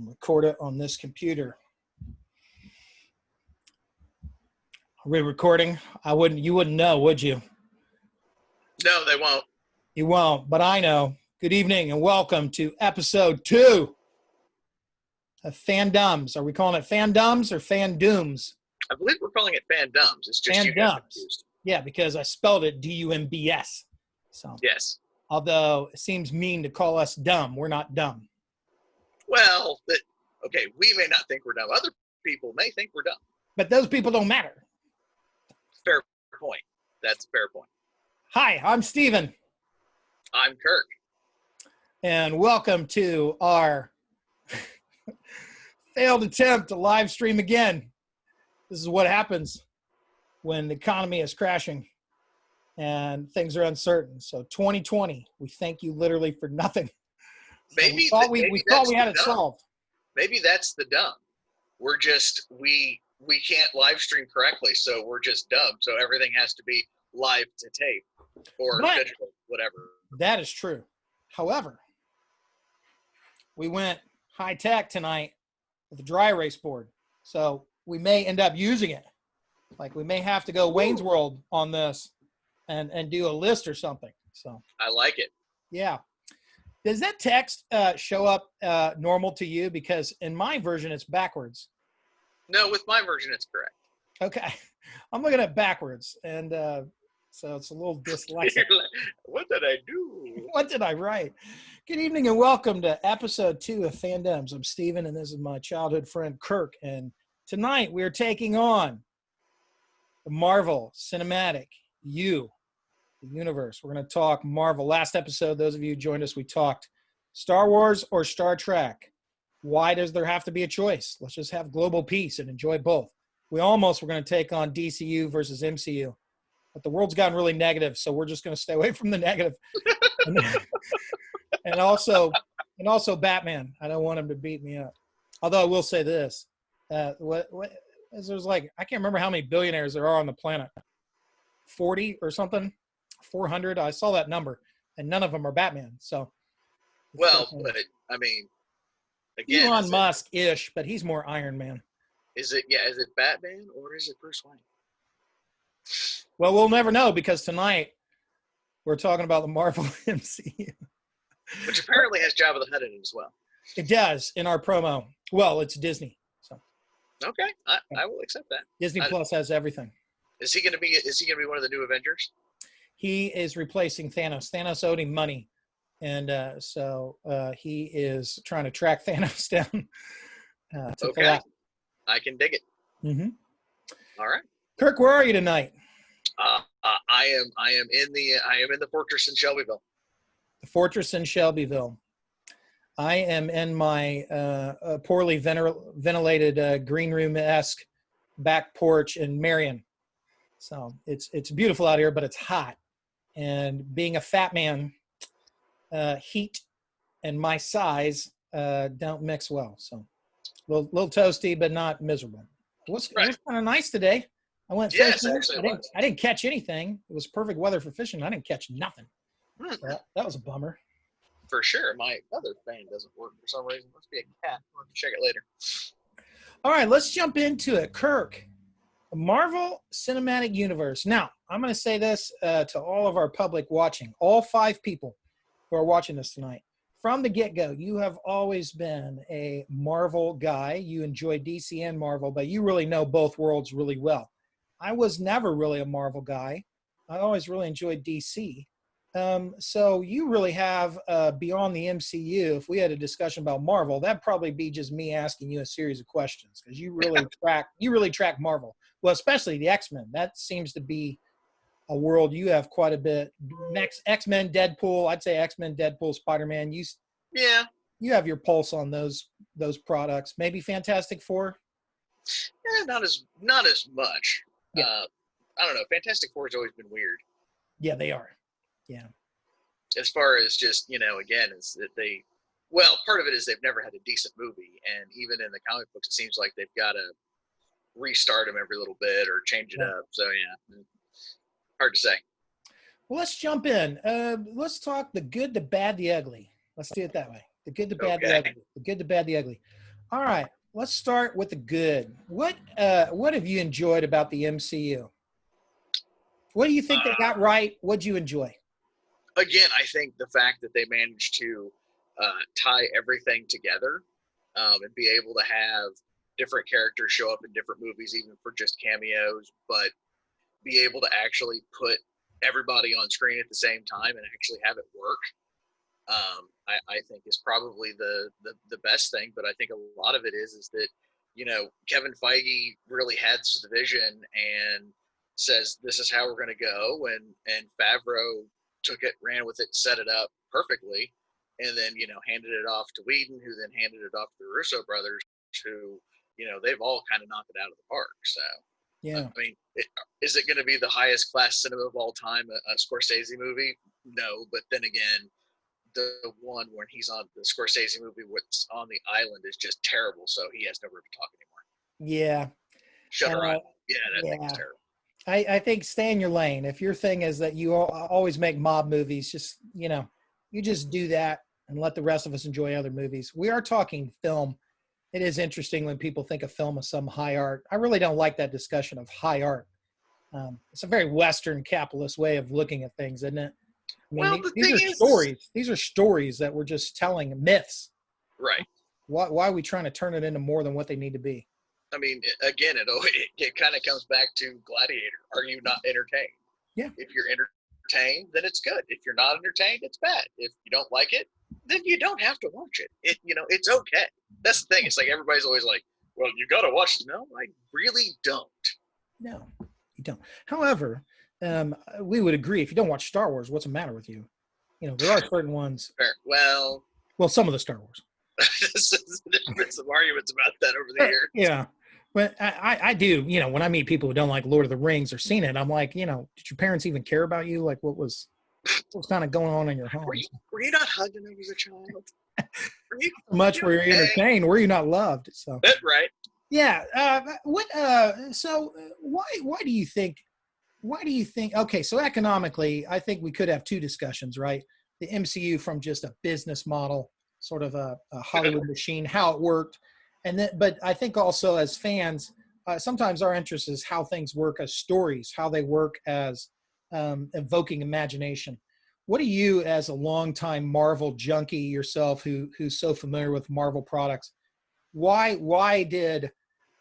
Record it on this computer. Are we recording? You wouldn't know, would you? No, they won't. You won't, but I know. Good evening and welcome to episode 2 of Fandumbs. Are we calling it Fandumbs or Fandooms? I believe we're calling it Fandumbs. It's just you got confused. Yeah, because I spelled it D-U-M-B-S. So yes. Although it seems mean to call us dumb, we're not dumb. Well, okay, we may not think we're dumb. Other people may think we're dumb. But those people don't matter. Fair point. That's a fair point. Hi, I'm Steven. I'm Kirk. And welcome to our failed attempt to live stream again. This is what happens when the economy is crashing and things are uncertain. So 2020, we thank you literally for nothing. Maybe so we thought we had it solved. Maybe that's the dumb. We're just we can't live stream correctly, so we're just dumb. So everything has to be live to tape or digital, whatever. That is true. However, we went high tech tonight with the dry erase board, so we may end up using it. Like we may have to go Wayne's World on this and do a list or something. So I like it. Yeah. Does that text show up normal to you? Because in my version, it's backwards. No, with my version, it's correct. Okay. I'm looking at backwards, and so it's a little dyslexic. What did I do? What did I write? Good evening and welcome to episode 2 of Fandumbs. I'm Steven, and this is my childhood friend, Kirk. And tonight we are taking on the Marvel Cinematic Universe. We're going to talk Marvel. Last episode, those of you who joined us, we talked Star Wars or Star Trek. Why does there have to be a choice? Let's just have global peace and enjoy both. We almost were going to take on DCU versus MCU, but the world's gotten really negative, so we're just going to stay away from the negative. and also Batman. I don't want him to beat me up. Although I will say this: there's like, I can't remember how many billionaires there are on the planet. 40 or something. 400. I saw that number, and none of them are Batman. So, well, but I mean, again, Elon Musk-ish, but he's more Iron Man. Is it Batman or is it Bruce Wayne? Well, we'll never know because tonight we're talking about the Marvel MCU, which apparently has Jabba the Hutt in it as well. It does in our promo. Well, it's Disney, so okay, I will accept that. Disney Plus has everything. Is he going to be one of the new Avengers? He is replacing Thanos. Thanos owed him money, and so he is trying to track Thanos down. Okay, I can dig it. Mm-hmm. All right, Kirk, where are you tonight? I am in the fortress in Shelbyville. The fortress in Shelbyville. I am in my poorly ventilated green room-esque back porch in Marion. So it's beautiful out here, but it's hot. And being a fat man, heat and my size don't mix well. So a little toasty, but not miserable. It was kind of nice today. I went fishing. I didn't catch anything. It was perfect weather for fishing. I didn't catch nothing. That was a bummer. For sure. My other fan doesn't work for some reason. Must be a cat. I'll have to check it later. All right, let's jump into it. Kirk. The Marvel Cinematic Universe. Now, I'm going to say this to all of our public watching, all 5 people who are watching this tonight. From the get-go, you have always been a Marvel guy. You enjoy DC and Marvel, but you really know both worlds really well. I was never really a Marvel guy. I always really enjoyed DC. So you really have, beyond the MCU, if we had a discussion about Marvel, that'd probably be just me asking you a series of questions because you really track Marvel. Well, especially the X-Men. That seems to be a world you have quite a bit. Next, X-Men, Deadpool. I'd say X-Men, Deadpool, Spider-Man. You have your pulse on those products. Maybe Fantastic Four. Yeah, not as much. Yeah. I don't know. Fantastic Four has always been weird. Yeah, they are. Yeah. As far as just, again, is that part of it is they've never had a decent movie. And even in the comic books, it seems like they've got to restart them every little bit or change it up. So, yeah, hard to say. Well, let's jump in. Let's talk the good, the bad, the ugly. Let's do it that way. The good, the bad, the ugly. The good, the bad, the ugly. All right, let's start with the good. What have you enjoyed about the MCU? What do you think they got right? What'd you enjoy? Again, I think the fact that they managed to tie everything together and be able to have different characters show up in different movies, even for just cameos, but be able to actually put everybody on screen at the same time and actually have it work. I think is probably the best thing. But I think a lot of it is that, Kevin Feige really had the vision and says this is how we're going to go, and Favreau took it, ran with it, set it up perfectly, and then handed it off to Whedon, who then handed it off to the Russo brothers, who they've all kind of knocked it out of the park. So Yeah. I mean, is it going to be the highest class cinema of all time, a Scorsese movie? No, but then again, the one when he's on the Scorsese movie, what's on the island, is just terrible. So he has no room to talk anymore. Yeah. Shutter Island. Yeah, that Yeah. thing's terrible. I think stay in your lane. If your thing is that you always make mob movies, just, you just do that and let the rest of us enjoy other movies. We are talking film. It is interesting when people think of film as some high art. I really don't like that discussion of high art. It's a very Western capitalist way of looking at things, isn't it? I mean, Well, the these thing are is, stories. These are stories that we're just telling, myths. right? Why are we trying to turn it into more than what they need to be? I mean, again, it kind of comes back to Gladiator. Are you not entertained? Yeah. If you're entertained, then it's good. If you're not entertained, it's bad. If you don't like it, then you don't have to watch it. It's okay. That's the thing. It's like everybody's always like, well, you got to watch it. No, I really don't. No, you don't. However, we would agree, if you don't watch Star Wars, what's the matter with you? There are certain ones. Fair. Well, some of the Star Wars. there's been some arguments about that over the years. Yeah. But I do, when I meet people who don't like Lord of the Rings or seen it, I'm like, did your parents even care about you? Like, what was kind of going on in your home? Were you not hugging them as a child? Were you entertained? Were you not loved? So that's right. Yeah. So why do you think? Okay, so economically, I think we could have two discussions, right? The MCU from just a business model, sort of a Hollywood machine, how it worked, and then, but I think also as fans, sometimes our interest is how things work as stories, how they work as evoking imagination. What do you, as a longtime Marvel junkie yourself, who's so familiar with Marvel products, why did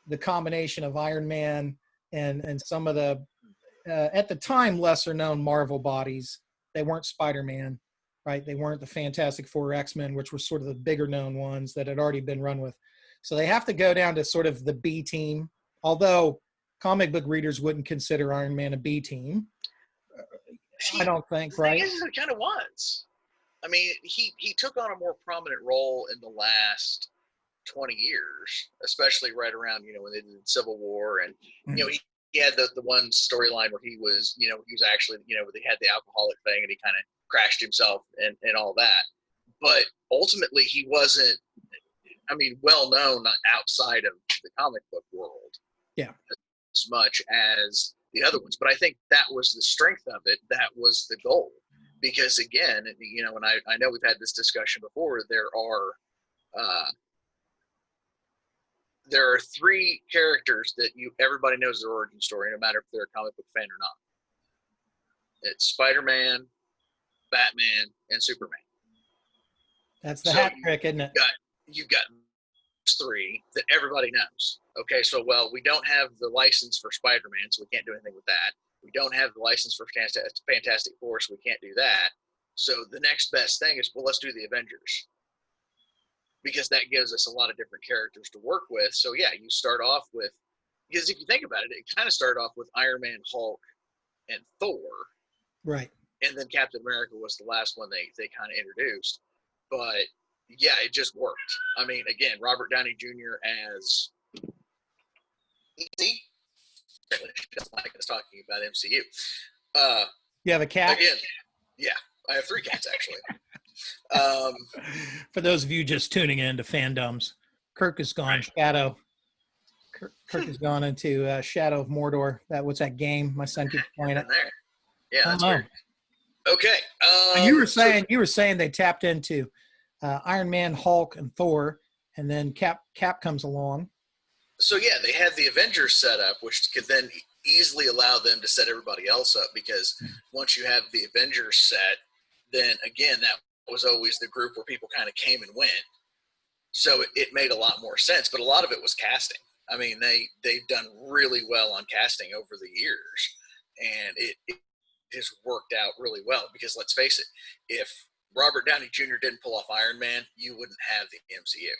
the combination of Iron Man and some of the at the time lesser known Marvel bodies, they weren't Spider-Man, right? They weren't the Fantastic Four, X-Men, which were sort of the bigger known ones that had already been run with. So they have to go down to sort of the B team, although comic book readers wouldn't consider Iron Man a B team. I don't think, right? It kind of was. I mean, he took on a more prominent role in the last 20 years, especially right around, when they did Civil War, and, he had the one storyline where he was actually, they had the alcoholic thing and he kind of crashed himself and all that. But ultimately he wasn't, well known outside of the comic book world. Yeah. As much as the other ones. But I think that was the strength of it. That was the goal. Because again, and I know we've had this discussion before, there are three characters that everybody knows their origin story, no matter if they're a comic book fan or not. It's Spider-Man, Batman, and Superman. That's the hat trick, isn't it? You've got three that everybody knows. Okay, so we don't have the license for Spider-Man, so we can't do anything with that. We don't have the license for Fantastic Four, so we can't do that. So the next best thing is, let's do the Avengers. Because that gives us a lot of different characters to work with. So yeah, you start off with, because if you think about it, it kind of started off with Iron Man, Hulk, and Thor. Right. And then Captain America was the last one they kind of introduced. But yeah, it just worked. I mean, again, Robert Downey Jr. as Easy. Just like us talking about MCU. You have a cat? Again, yeah, I have 3 cats actually. For those of you just tuning in to Fandumbs, Kirk is gone. Right. Shadow. Kirk has gone into Shadow of Mordor. What's that game? My son keeps playing it. There. Yeah, that's weird. Okay. You were saying they tapped into Iron Man, Hulk, and Thor, and then Cap comes along. So yeah, they had the Avengers set up, which could then easily allow them to set everybody else up, because once you have the Avengers set, then again, that was always the group where people kind of came and went. So it made a lot more sense, but a lot of it was casting. I mean, they've done really well on casting over the years, and it has worked out really well, because let's face it, if Robert Downey Jr. didn't pull off Iron Man, you wouldn't have the MCU.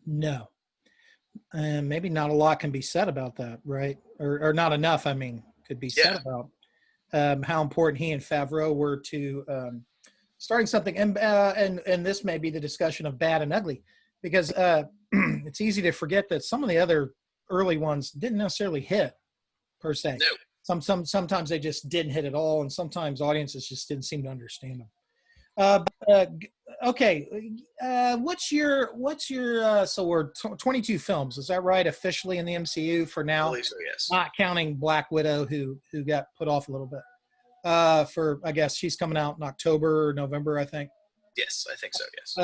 No. And maybe not a lot can be said about that, right? Or not enough, I mean, could be said about how important he and Favreau were to starting something. And this may be the discussion of bad and ugly, because it's easy to forget that some of the other early ones didn't necessarily hit per se. No. Sometimes they just didn't hit at all, and sometimes audiences just didn't seem to understand them. Okay. What's your so we're 22 films, is that right, officially in the MCU for now? I believe so, yes. Not counting Black Widow, who got put off a little bit. For, I guess she's coming out in October or November, I think. Yes, I think so, yes.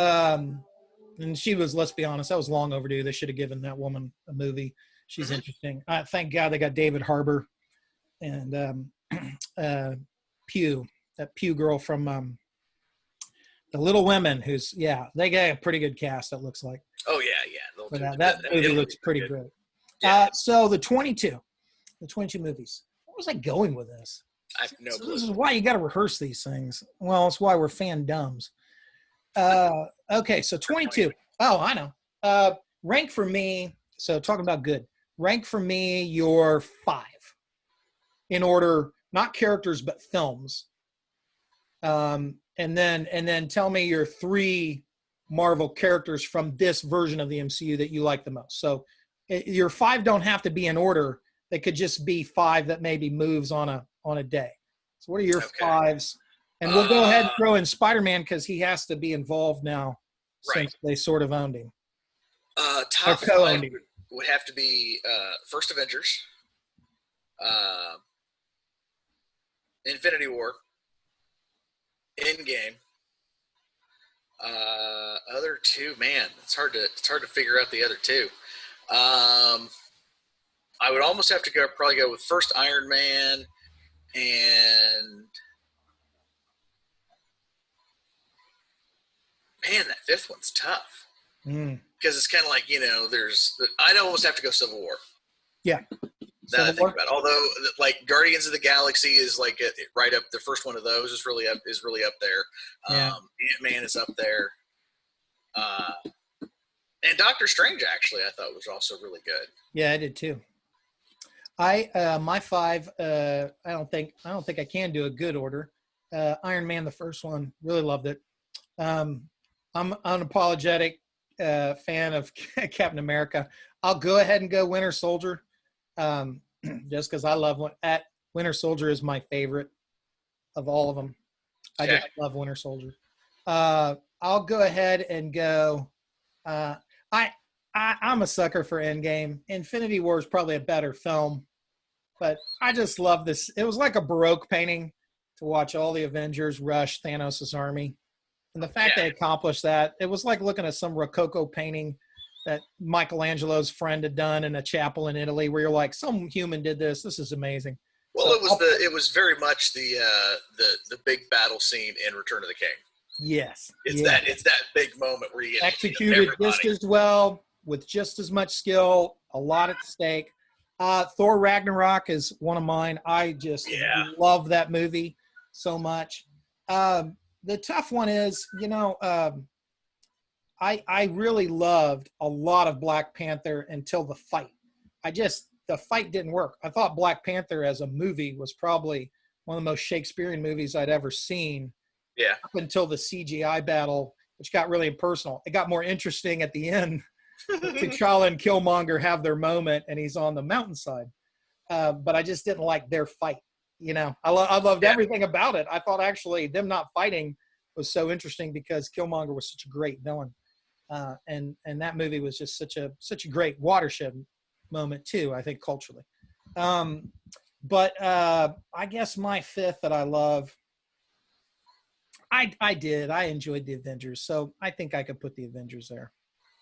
And she was, let's be honest, that was long overdue. They should have given that woman a movie. She's interesting. Thank God they got David Harbour and Pugh, that Pugh girl from The Little Women, who's, they got a pretty good cast, it looks like. Oh, yeah. That movie looks pretty good. Yeah. So the 22 movies. Where was I going with this? I have no clue. This is why you got to rehearse these things. Well, it's why we're Fandumbs. Okay, so 22. Oh, I know. Rank for me, so talking about good. Rank for me your 5. In order, not characters, but films. And then tell me your 3 Marvel characters from this version of the MCU that you like the most. So your 5 don't have to be in order. They could just be 5 that maybe moves on a day. So what are your 5s? And we'll go ahead and throw in Spider-Man, because he has to be involved now, since they sort of owned him. Top 5 would have to be First Avengers, Infinity War, Endgame. Other 2, man, it's hard to figure out the other 2. I would almost have to probably go with first Iron Man, and man, that 5th one's tough, because it's kind of like, I'd almost have to go Civil War. Yeah. Now that I think about it. Although, like, Guardians of the Galaxy is like right up. The first one of those is really up there. Ant-Man is up there. And Doctor Strange, actually, I thought was also really good. Yeah, I did too. My 5. I don't think I can do a good order. Iron Man, the first one, really loved it. I'm unapologetic fan of Captain America. I'll go ahead and go Winter Soldier. Just because I love Winter Soldier is my favorite of all of them. I just love Winter Soldier. I'll go ahead and go. I'm a sucker for Endgame. Infinity War is probably a better film, but I just love this. It was like a Baroque painting to watch all the Avengers rush Thanos' army, and the fact they accomplished that, it was like looking at some Rococo painting that Michelangelo's friend had done in a chapel in Italy, where you're like, some human did this. This is amazing. Well, so it was very much the big battle scene in Return of the King. Yes, it's that big moment where you executed just as well, with just as much skill, a lot at stake. Thor Ragnarok is one of mine. I just love that movie so much. The tough one is, I really loved a lot of Black Panther until the fight. The fight didn't work. I thought Black Panther as a movie was probably one of the most Shakespearean movies I'd ever seen. Yeah. Up until the CGI battle, which got really impersonal. It got more interesting at the end. T'Challa and Killmonger have their moment, and he's on the mountainside. But I just didn't like their fight. I loved everything about it. I thought actually them not fighting was so interesting, because Killmonger was such a great villain. And that movie was just such a great watershed moment too, I think, culturally. But I guess my 5th that I love, I enjoyed the Avengers, so I think I could put the Avengers there.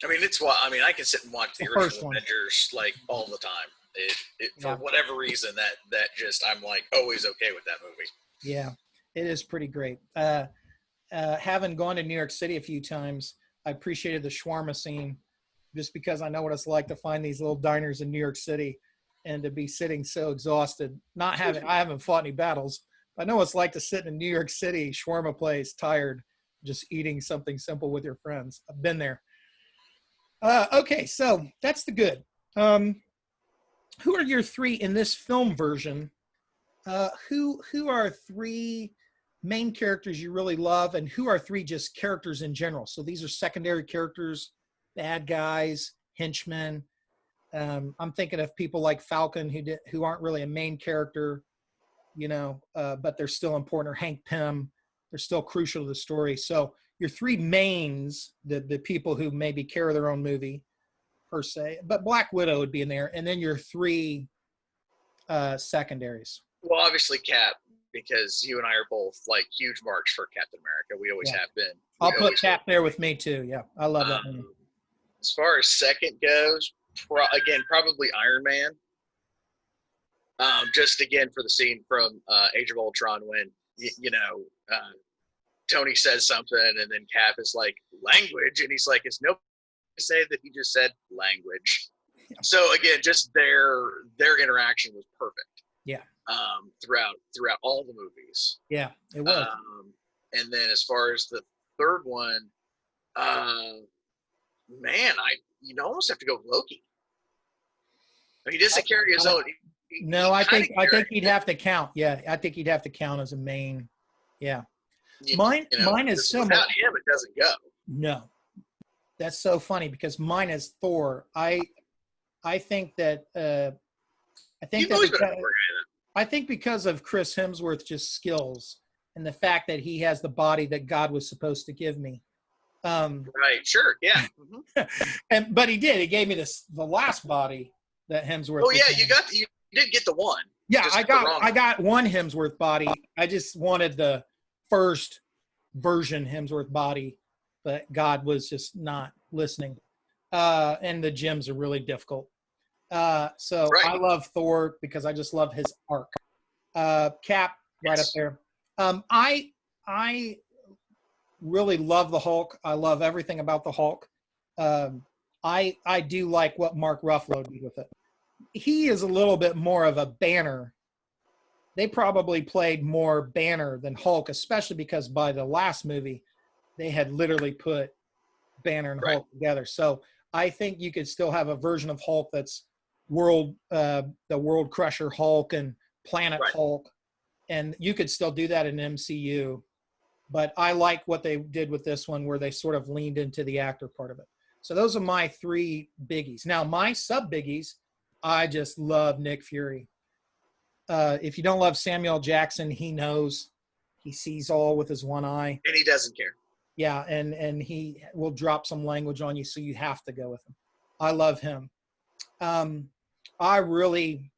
I mean, it's what I mean. I can sit and watch the first original one. Mm-hmm. Avengers like all the time. For Yeah. whatever reason that just I'm like always okay with that movie. Yeah, it is pretty great. Having gone to New York City a few times, I appreciated the shawarma scene just because I know what it's like to find these little diners in New York City and to be sitting so exhausted. I haven't fought any battles. I know what it's like to sit in a New York City shawarma place, tired, just eating something simple with your friends. I've been there. Okay, so that's the good. Who are your three in this film version? Who are three main characters you really love, and who are three just characters in general? So these are secondary characters, bad guys, henchmen. I'm thinking of people like Falcon who aren't really a main character, but they're still important. Or Hank Pym, they're still crucial to the story. So your three mains, the people who maybe carry their own movie per se, but Black Widow would be in there, and then your three secondaries. Well, obviously Cap, because you and I are both like huge marks for Captain America. We always Yeah. have been. I'll put Cap there with me too. Yeah, I love that movie. As far as second goes, again, probably Iron Man. Just again for the scene from Age of Ultron when Tony says something and then Cap is like language, and he's like, "Is nobody say that he just said language?" Yeah. So again, just their interaction was perfect. Yeah. Throughout all the movies. Yeah, it was. And then as far as the third one, man, you almost have to go Loki. I mean, he doesn't carry his own. I think he'd have to count. Yeah, I think he'd have to count as a main. Yeah. Mine is similar. Without him, it doesn't go. No. That's so funny because mine is Thor. I think that I think because of Chris Hemsworth's just skills and the fact that he has the body that God was supposed to give me. Right. Sure. Yeah. Mm-hmm. But he did. He gave me the last body that Hemsworth. Oh yeah, you did get the one. Yeah, I got one Hemsworth body. I just wanted the first version Hemsworth body, but God was just not listening. And the gems are really difficult. So right. I love Thor because I just love his arc. Cap right up there. I really love the Hulk. I love everything about the Hulk. I do like what Mark Ruffalo did with it. He is a little bit more of a Banner. They probably played more Banner than Hulk, especially because by the last movie, they had literally put Banner and Hulk together. So I think you could still have a version of Hulk that's the World Crusher Hulk and Planet Hulk, and you could still do that in MCU. But I like what they did with this one, where they sort of leaned into the actor part of it. So those are my three biggies. Now my sub biggies, I just love Nick Fury. If you don't love Samuel Jackson, he knows. He sees all with his one eye, and he doesn't care. Yeah, and he will drop some language on you, so you have to go with him. I love him. I really,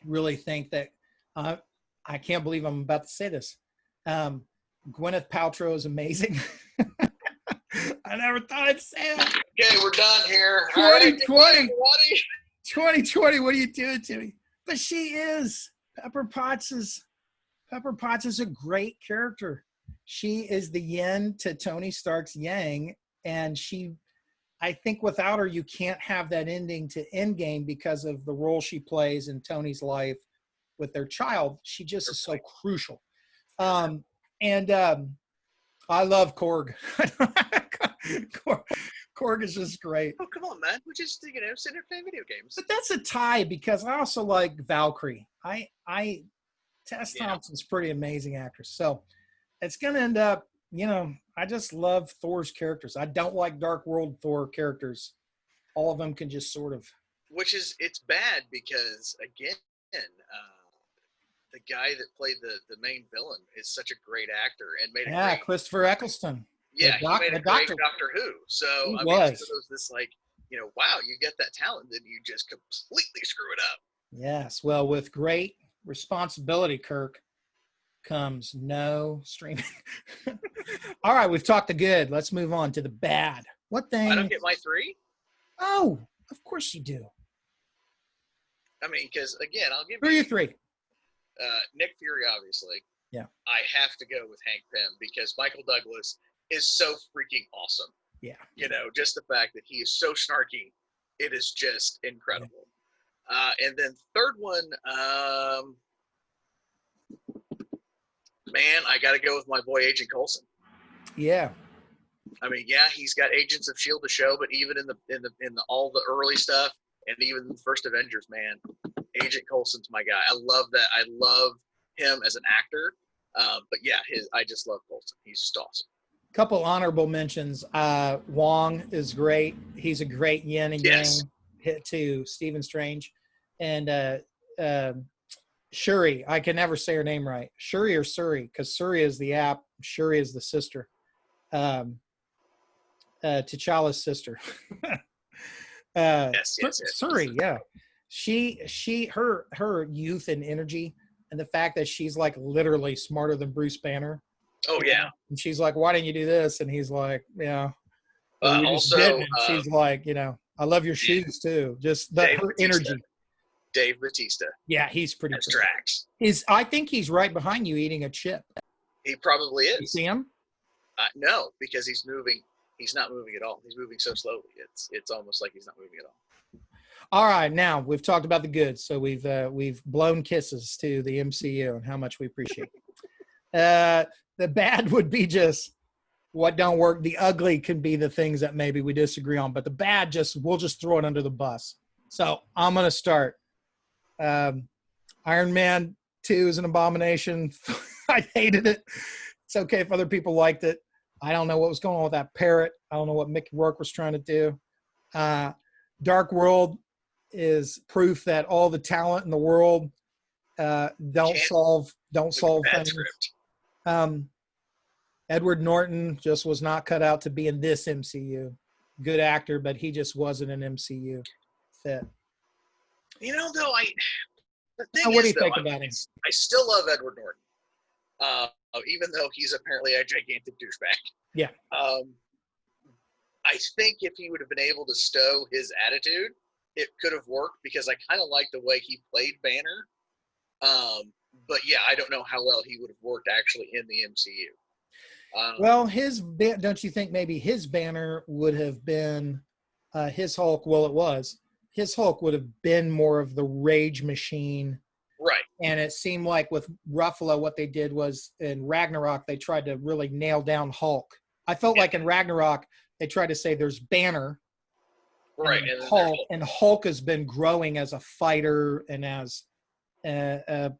really think that I can't believe I'm about to say this. Gwyneth Paltrow is amazing. I never thought I'd say that. Okay, we're done here. 2020. 2020, what are you doing to me? But she is. Pepper Potts is a great character. She is the yin to Tony Stark's yang, and I think without her, you can't have that ending to Endgame because of the role she plays in Tony's life with their child. She just is so crucial. I love Korg. Korg is just great. Oh, come on, man. We're just, sitting there playing video games. But that's a tie because I also like Valkyrie. Tess Thompson's pretty amazing actress. So it's going to end up, I just love Thor's characters. I don't like Dark World Thor characters. All of them can just sort of. It's bad because, again, the guy that played the main villain is such a great actor and made a great. Christopher Eccleston. Yeah, he made a great Doctor Who. So, it was this like, wow, you get that talent, then you just completely screw it up. Yes. Well, with great responsibility, Kirk, comes no streaming. All right, we've talked the good. Let's move on to the bad. What I don't thing? get my 3. Oh, of course you do. I mean, because again, I'll give Who are you your 3? Nick Fury, obviously. Yeah. I have to go with Hank Pym because Michael Douglas is so freaking awesome. Yeah. You know, just the fact that he is so snarky, it is just incredible. Yeah. And then third one, man, I got to go with my boy Agent Coulson. Yeah. I mean, yeah, he's got Agents of Shield to show, but even in the all the early stuff, and even the first Avengers, man, Agent Coulson's my guy. I love that. I love him as an actor. But yeah, I just love Coulson. He's just awesome. Couple honorable mentions. Wong is great. He's a great yin and yang hit to Stephen Strange, and Shuri. I can never say her name right. Shuri or Suri, because Suri is the app. Shuri is the sister. T'Challa's sister. Yes. Suri, yeah. Her youth and energy, and the fact that she's like literally smarter than Bruce Banner. Oh yeah. And she's like, "Why didn't you do this?" And he's like, "Yeah." Also, she's like, "I love your shoes too." Just her energy. Dave Bautista. Yeah, he's pretty cool. Drax. I think he's right behind you eating a chip. He probably is. You see him? No, because he's moving. He's not moving at all. He's moving so slowly. It's almost like he's not moving at all. All right, now we've talked about the good, so we've blown kisses to the MCU and how much we appreciate it. The bad would be just what don't work. The ugly can be the things that maybe we disagree on, but the bad we'll just throw it under the bus. So I'm gonna start. Iron Man 2 is an abomination. I hated it. It's okay if other people liked it. I don't know what was going on with that parrot. I don't know what Mickey Rourke was trying to do. Dark World is proof that all the talent in the world don't solve things. Edward Norton just was not cut out to be in this MCU. Good actor, but he just wasn't an MCU fit. You know, though, the thing what do you is, think about him? I still love Edward Norton, even though he's apparently a gigantic douchebag. Yeah. I think if he would have been able to stow his attitude, it could have worked because I kind of like the way he played Banner. But yeah, I don't know how well he would have worked actually in the MCU. Well, don't you think maybe his Banner would have been his Hulk? Well, it was. His Hulk would have been more of the rage machine. Right. And it seemed like with Ruffalo, what they did was in Ragnarok, they tried to really nail down Hulk. I felt like in Ragnarok, they tried to say there's Banner. Right. And Hulk has been growing as a fighter and as a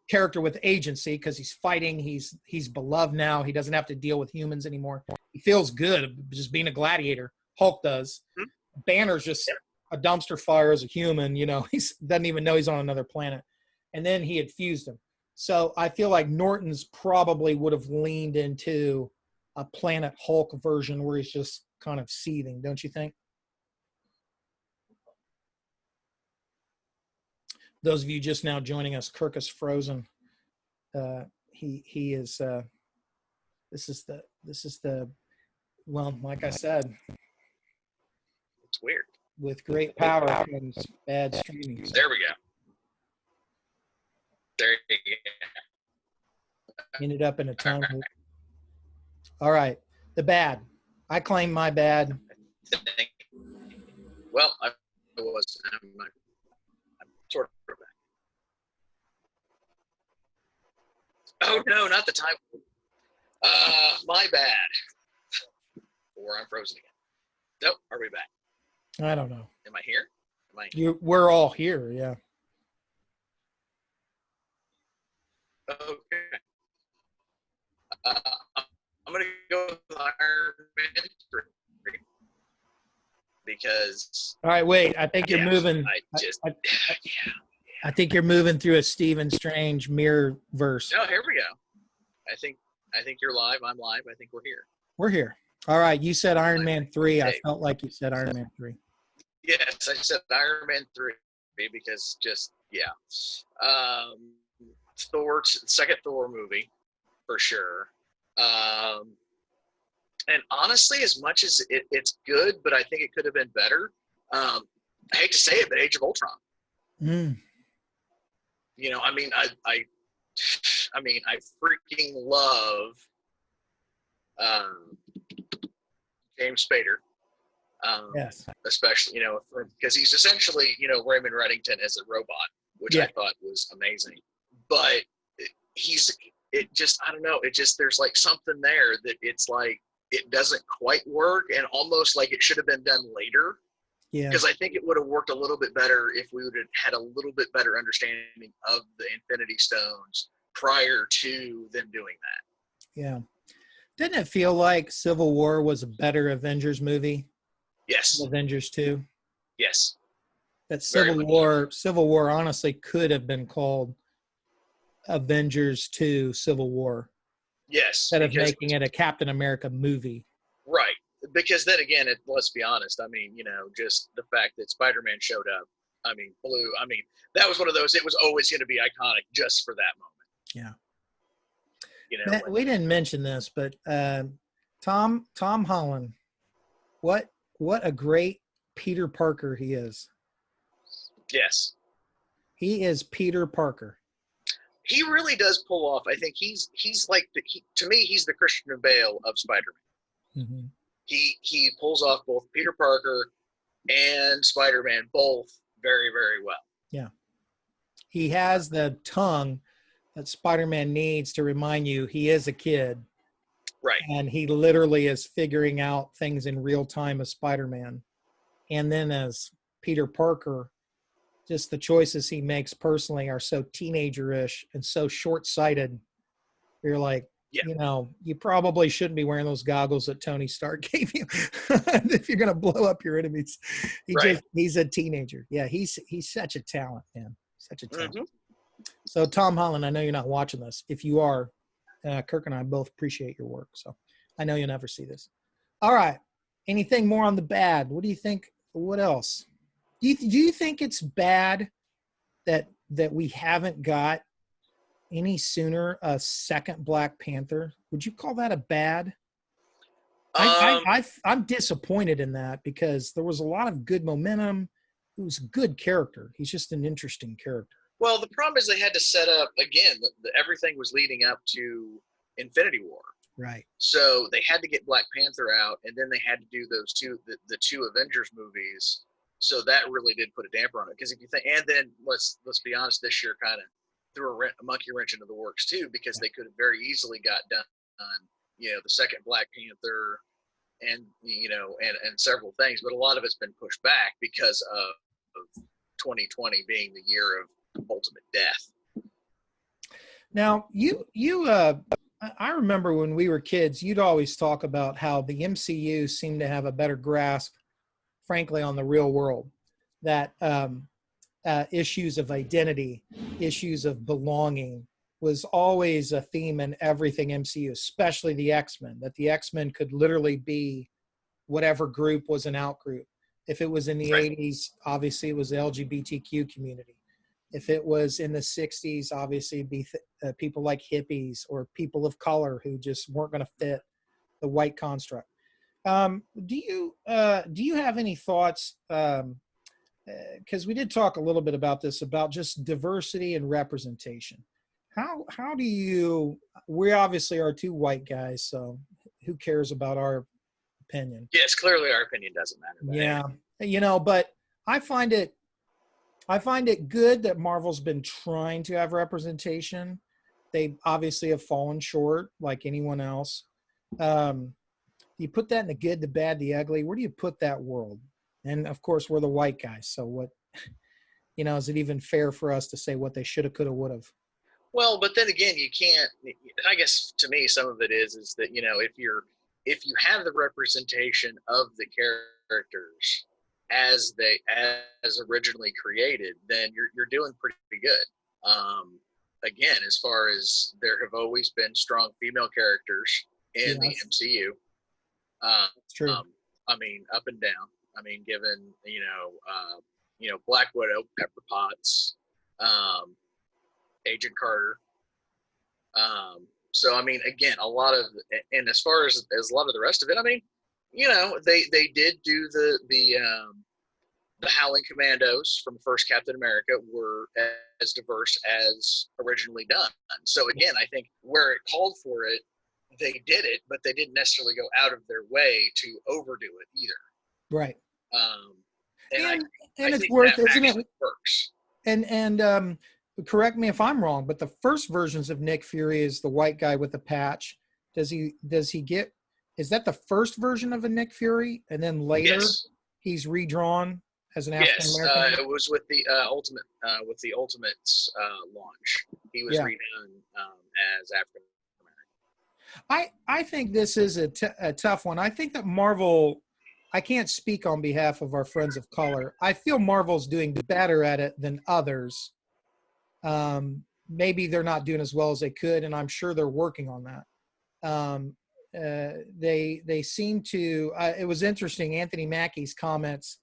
character with agency because he's fighting. He's beloved now. He doesn't have to deal with humans anymore. He feels good just being a gladiator. Hulk does. Mm-hmm. Banner's just a dumpster fire as a human. He doesn't even know he's on another planet. And then he had fused him. So I feel like Norton's probably would have leaned into a Planet Hulk version where he's just kind of seething, don't you think? Those of you just now joining us, Kirk is frozen. He is. This is the. Well, like I said, it's weird. With great power comes bad streaming. There we go. There you go. Ended up in a time loop. All right, the bad. I claim my bad. Well, I'm sort of back. Oh no, not the time. My bad. Or I'm frozen again. Nope. Are we back? I don't know. Am I here? We're all here. Yeah. Okay. I'm gonna go with Iron Man 3 because. All right, wait. I think you're moving. I think you're moving through a Stephen Strange mirror verse. No, here we go. I think you're live. I'm live. I think we're here. We're here. All right. You said Iron Man 3. I felt like you said Iron Man 3. Yes, I said Iron Man 3 because Thor, second Thor movie for sure. And honestly, as much as it's good, but I think it could have been better. I hate to say it, but Age of Ultron. Mm. You know, I mean, I freaking love um, James Spader, Yes. especially because he's essentially Raymond Reddington as a robot, which I Yeah. thought was amazing. But it just I don't know. It just there's like something there that it's like it doesn't quite work, and almost like it should have been done later. Yeah. Because I think it would have worked a little bit better if we would have had a little bit better understanding of the Infinity Stones prior to them doing that. Yeah. Didn't it feel like Civil War was a better Avengers movie Yes. than Avengers 2? Yes. That Very much so. Civil War honestly could have been called Avengers 2 Civil War Yes. instead of Because making it a Captain America movie. right. Because then again, let's be honest. I mean, just the fact that Spider-Man showed up. I mean, Blue. I mean, that was one of those. It was always going to be iconic just for that moment. Yeah. When, We didn't mention this, but Tom Holland, what a great Peter Parker he is. yes. He is Peter Parker. He really does pull off. I think he's like to me he's the Christian Bale of Spider-Man. Mm-hmm. He pulls off both Peter Parker and Spider-Man both very, very well. Yeah. He has the tongue that Spider-Man needs to remind you he is a kid. Right. And he literally is figuring out things in real time as Spider-Man. And then as Peter Parker, just the choices he makes personally are so teenager-ish and so short-sighted. You're like, you probably shouldn't be wearing those goggles that Tony Stark gave you if you're going to blow up your enemies. He's a teenager. Yeah, he's such a talent, man. Such a talent. Mm-hmm. So Tom Holland, I know you're not watching this. If you are, Kirk and I both appreciate your work. So I know you'll never see this. All right. Anything more on the bad? What do you think? What else? Do you think it's bad that we haven't got any sooner a second Black Panther? Would you call that a bad? I'm disappointed in that because there was a lot of good momentum. He was a good character. He's just an interesting character. Well, the problem is they had to set up again. Everything was leading up to Infinity War, right? So they had to get Black Panther out, and then they had to do those the two Avengers movies. So that really did put a damper on it. Because if you think, and then let's be honest, this year kind of threw a monkey wrench into the works too, because they could have very easily got done, the second Black Panther, and and several things, but a lot of it's been pushed back because of 2020 being the year of ultimate death. Now, I remember when we were kids, you'd always talk about how the MCU seemed to have a better grasp, frankly, on the real world, that issues of identity, issues of belonging was always a theme in everything MCU, especially the X-Men, that the X-Men could literally be whatever group was an outgroup. If it was in the 80s, obviously it was the LGBTQ community. If it was in the 60s, obviously it'd be people like hippies or people of color who just weren't going to fit the white construct. Do you have any thoughts? Because we did talk a little bit about this, about just diversity and representation. How do you? We obviously are two white guys, so who cares about our opinion? Yes, clearly our opinion doesn't matter. Yeah, but I find it good that Marvel's been trying to have representation. They obviously have fallen short, like anyone else. You put that in the good, the bad, the ugly. Where do you put that world? And of course, we're the white guys. So what? Is it even fair for us to say what they should have, could have, would have? Well, but then again, you can't. I guess to me, some of it is that if you have the representation of the characters as originally created, then you're doing pretty good. Again, as far as there have always been strong female characters in the MCU. That's true. I mean, up and down. I mean, given Black Widow, Pepper Potts, Agent Carter, So I mean, again, a lot of, and as far as a lot of the rest of it, I mean, you know, they did do the Howling Commandos from first Captain America were as diverse as originally done. So again, I think where it called for it, they did it, but they didn't necessarily go out of their way to overdo it either. Right. And I it's think worth, that isn't it? actually works. And correct me if I'm wrong, but the first versions of Nick Fury is the white guy with the patch. Does he get? Is that the first version of a Nick Fury, and then later he's redrawn as an African Yes, American? it was with the Ultimates launch. He was redone as African American. I think this is a tough one. I think that Marvel. I can't speak on behalf of our friends of color. I feel Marvel's doing better at it than others. Maybe they're not doing as well as they could, and I'm sure they're working on that. They seem to. It was interesting. Anthony Mackie's comments.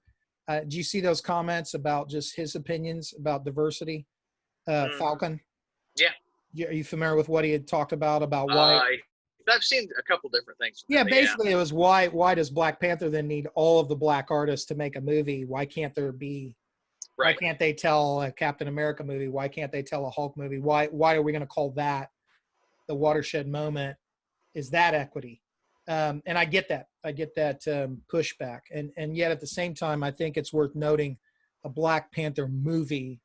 Do you see those comments about just his opinions about diversity? Falcon. Yeah. Are you familiar with what he had talked about why? I've seen a couple different things. Yeah, basically it was why does Black Panther then need all of the black artists to make a movie? Why can't there be? Why can't they tell a Captain America movie? Why can't they tell a Hulk movie? Why are we going to call that the watershed moment? Is that equity? And I get that. I get that pushback. And yet at the same time, I think it's worth noting a Black Panther movie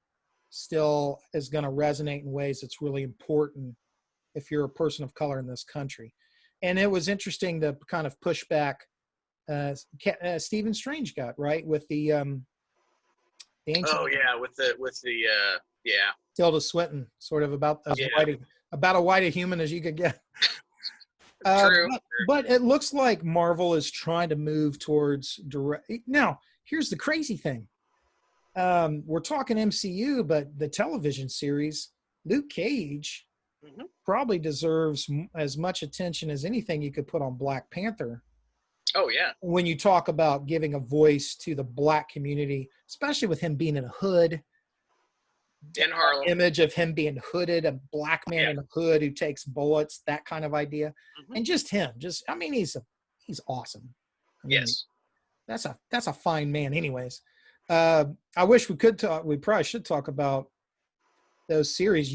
still is going to resonate in ways that's really important if you're a person of color in this country. And it was interesting the kind of pushback Stephen Strange got, right? With the ancient. Oh yeah, with the Tilda Swinton, sort of about as white a human as you could get. True. But it looks like Marvel is trying to move towards direct. Now, here's the crazy thing. We're talking MCU, but the television series, Luke Cage, probably deserves as much attention as anything you could put on Black Panther. Oh, yeah. When you talk about giving a voice to the Black community, especially with him being in a hood. In Harlem. Image of him being hooded, a black man in a hood who takes bullets, that kind of idea. And just him. I mean, he's awesome. I mean, yes. That's a fine man anyways. I wish we could talk. We probably should talk about those series.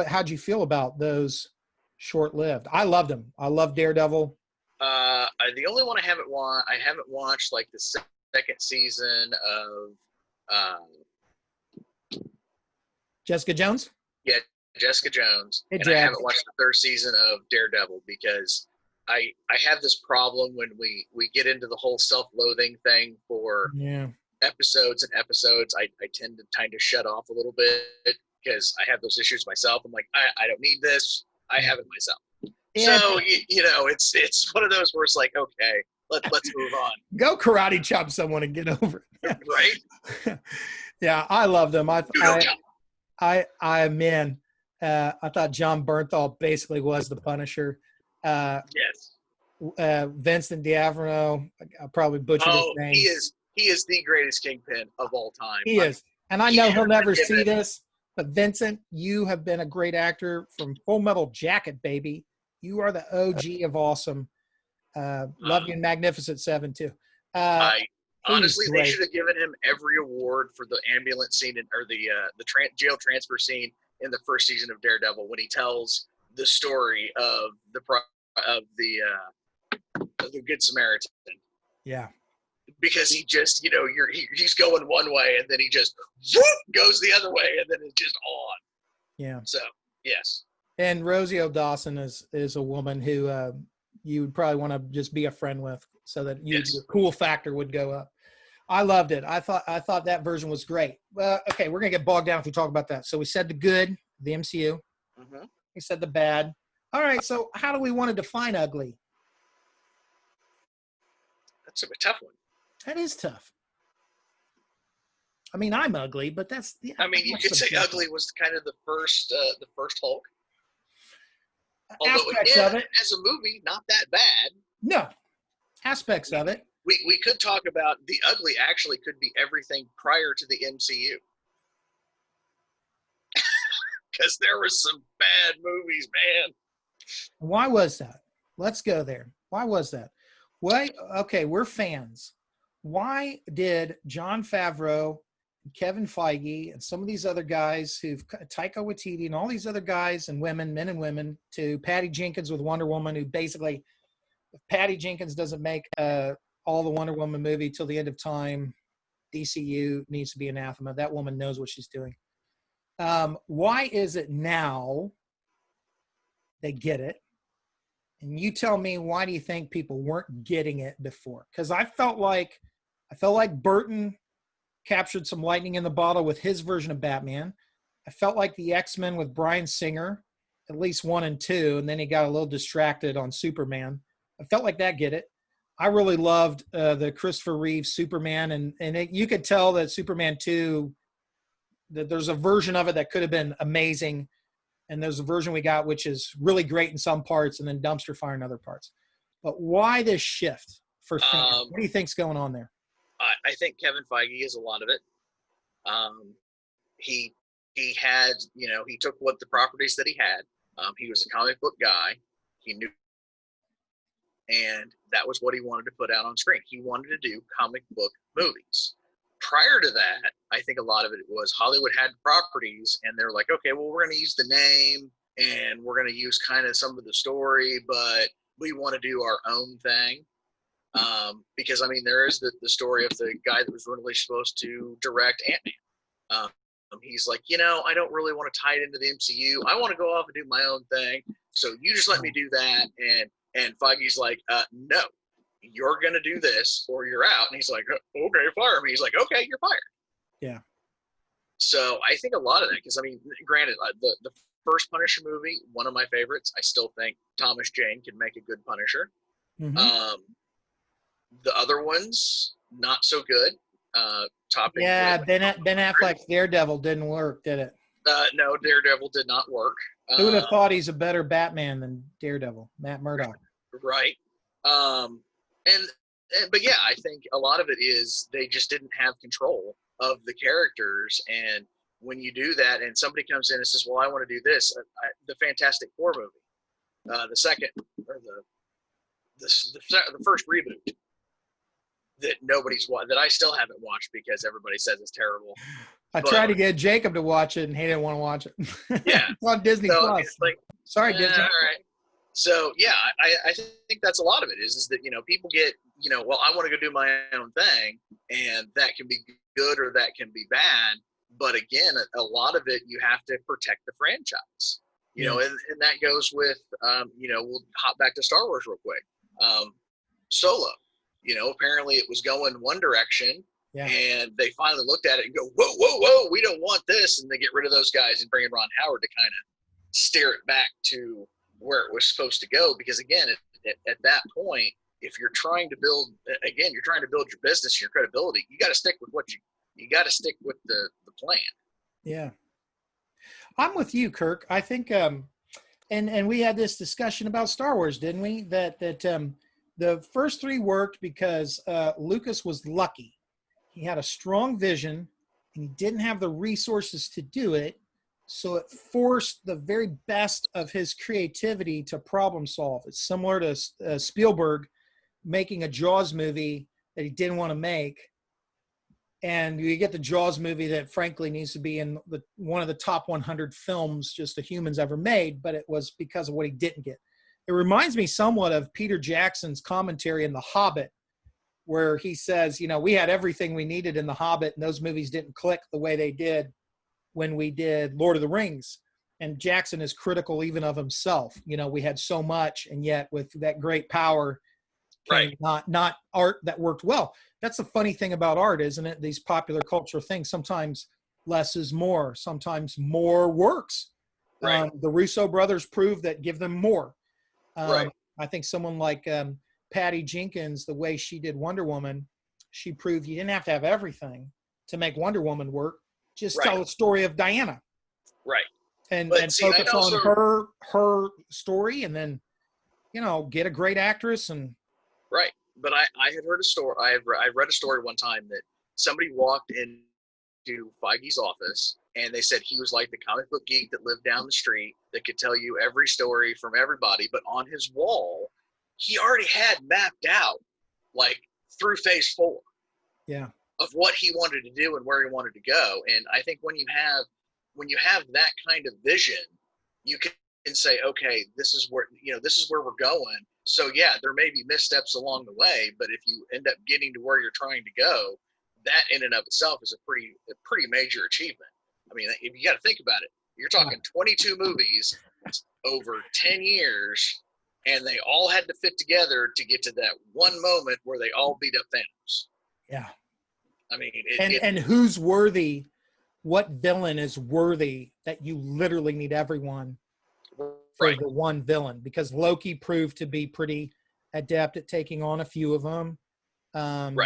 How'd you feel about those short-lived? I loved them. I love Daredevil. The only one I haven't watched like the second season of Jessica Jones? Yeah, Jessica Jones. And I haven't watched the third season of Daredevil because I have this problem when we get into the whole self-loathing thing for episodes and episodes. I tend to kind of shut off a little bit because I have those issues myself. I'm like, I don't need this. I have it myself. Yeah. So it's one of those where it's like, okay, let's move on. Go karate chop someone and get over it. Right? Yeah, I love them. I thought John Bernthal basically was the Punisher. Yes. Vincent D'Onofrio, I probably butchered his name. He is the greatest Kingpin of all time. He is. And I know he'll never see this, but Vincent, you have been a great actor from Full Metal Jacket, baby. You are the OG of awesome. Love you in Magnificent Seven, too. Honestly, they should have given him every award for the ambulance scene or the jail transfer scene in the first season of Daredevil when he tells the story of the Good Samaritan. Yeah. Because he just, he's going one way and then he just whoop, goes the other way and then it's just on. Yeah. So, yes. And Rosie O'Dawson is a woman who you would probably want to just be a friend with so that your cool factor would go up. I loved it. I thought that version was great. Okay, we're going to get bogged down if we talk about that. So we said the good, the MCU. We said the bad. All right, so how do we want to define ugly? That's a tough one. That is tough. I mean, I'm ugly, but that's the. I mean, you could say ugly was kind of the first Hulk. Although Aspects of it, as a movie, not that bad. No, aspects of it. We could talk about the ugly. Actually, could be everything prior to the MCU, because there were some bad movies, man. Why was that? Let's go there. Why was that? Why? Okay, we're fans. Why did Jon Favreau, Kevin Feige, and some of these other guys Taika Waititi and all these other guys and women, men and women, to Patty Jenkins with Wonder Woman, who basically, if Patty Jenkins doesn't make all the Wonder Woman movie till the end of time, DCU needs to be anathema. That woman knows what she's doing. Why is it now they get it? And you tell me, why do you think people weren't getting it before? Because I felt like Burton captured some lightning in the bottle with his version of Batman. I felt like the X-Men with Bryan Singer, at least 1 and 2, and then he got a little distracted on Superman. I felt like that get it. I really loved the Christopher Reeve Superman, and you could tell that Superman 2, that there's a version of it that could have been amazing, and there's a version we got which is really great in some parts and then dumpster fire in other parts. But why this shift for fans? What do you think's going on there? I think Kevin Feige is a lot of it. He had, he took what the properties that he had. He was a comic book guy. He knew, and that was what he wanted to put out on screen. He wanted to do comic book movies. Prior to that, I think a lot of it was Hollywood had properties, and they're like, okay, well, we're going to use the name, and we're going to use kind of some of the story, but we want to do our own thing. Because, I mean, there is the story of the guy that was really supposed to direct Ant-Man. He's like, I don't really want to tie it into the MCU. I want to go off and do my own thing. So you just let me do that. And Feige's like, no, you're going to do this or you're out. And he's like, okay, fire me. He's like, okay, you're fired. Yeah. So I think a lot of that, because, I mean, granted, the first Punisher movie, one of my favorites, I still think Thomas Jane can make a good Punisher. Mm-hmm. The other ones, not so good. Yeah, Ben Affleck's Daredevil didn't work, did it? No, Daredevil did not work. Who would have thought he's a better Batman than Daredevil, Matt Murdock? Right. But yeah, I think a lot of it is they just didn't have control of the characters. And when you do that and somebody comes in and says, well, I want to do this, the Fantastic Four movie, the second, or the first reboot, that that I still haven't watched because everybody says it's terrible. I tried to get Jacob to watch it, and he didn't want to watch it. Yeah, it's on Disney Plus. Sorry, Disney. All right. So yeah, I think that's a lot of it is that people get well, I want to go do my own thing, and that can be good or that can be bad. But again, a lot of it you have to protect the franchise. And that goes with we'll hop back to Star Wars real quick. Solo. Apparently it was going one direction, and they finally looked at it and go, whoa, we don't want this. And they get rid of those guys and bring in Ron Howard to kind of steer it back to where it was supposed to go. Because again, at that point, if you're trying to build your business, your credibility, you got to stick with you got to stick with the plan. Yeah. I'm with you, Kirk. I think, and we had this discussion about Star Wars, didn't we? That the first 3 worked because Lucas was lucky. He had a strong vision, and he didn't have the resources to do it, so it forced the very best of his creativity to problem solve. It's similar to Spielberg making a Jaws movie that he didn't want to make, and you get the Jaws movie that frankly needs to be in one of the top 100 films just the humans ever made, but it was because of what he didn't get. It reminds me somewhat of Peter Jackson's commentary in The Hobbit, where he says, we had everything we needed in The Hobbit, and those movies didn't click the way they did when we did Lord of the Rings. And Jackson is critical even of himself. We had so much, and yet with that great power came not art that worked well. That's the funny thing about art, isn't it? These popular culture things, sometimes less is more. Sometimes more works. Right. The Russo brothers proved that give them more. I think someone like Patty Jenkins, the way she did Wonder Woman, she proved you didn't have to have everything to make Wonder Woman work. Just tell the story of Diana. Right. And focus on her story, and then, get a great actress. And right. But I had heard a story. I read a story one time that somebody walked into to Feige's office, and they said he was like the comic book geek that lived down the street that could tell you every story from everybody. But on his wall, he already had mapped out, like, through phase 4 of what he wanted to do and where he wanted to go. And I think when you have that kind of vision, you can say, okay, this is where we're going. So yeah, there may be missteps along the way, but if you end up getting to where you're trying to go, that in and of itself is a pretty major achievement. I mean, if you got to think about it, you're talking 22 movies over 10 years, and they all had to fit together to get to that one moment where they all beat up Thanos. Yeah. I mean, and who's worthy? What villain is worthy that you literally need everyone for the one villain? Because Loki proved to be pretty adept at taking on a few of them. The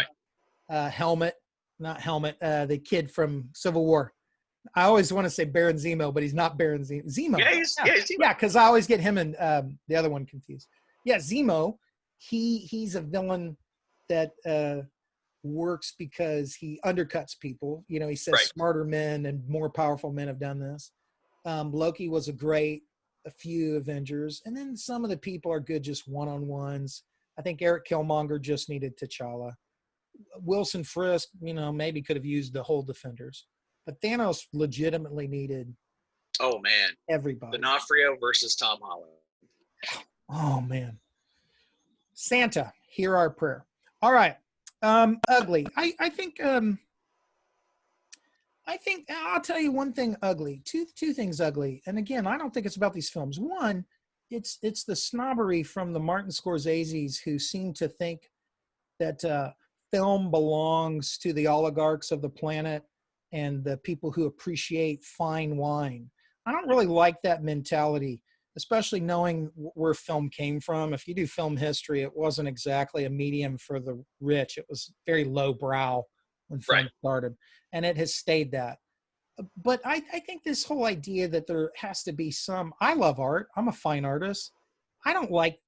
kid from Civil War. I always want to say Baron Zemo, but he's not Baron Zemo. Zemo. Yeah, he's Zemo. Yeah, because I always get him and the other one confused. Yeah, Zemo. He's a villain that works because he undercuts people. You know, he says smarter men and more powerful men have done this. Loki was a few Avengers, and then some of the people are good just one-on-ones. I think Eric Killmonger just needed T'Challa. Wilson Fisk, maybe could have used the whole Defenders. But Thanos legitimately needed everybody. D'Onofrio versus Tom Holland. Oh, man. Santa, hear our prayer. All right. Ugly. I think I'll tell you one thing ugly. Two things ugly. And again, I don't think it's about these films. One, it's the snobbery from the Martin Scorseses who seem to think that film belongs to the oligarchs of the planet and the people who appreciate fine wine. I don't really like that mentality, especially knowing where film came from. If you do film history, it wasn't exactly a medium for the rich. It was very lowbrow when film started, and it has stayed that. But I think this whole idea that there has to be I love art. I'm a fine artist. I don't like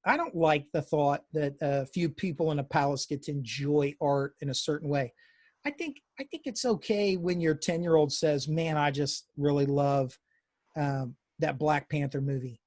the thought that a few people in a palace get to enjoy art in a certain way. I think it's okay when your 10-year-old says, man, I just really love that Black Panther movie.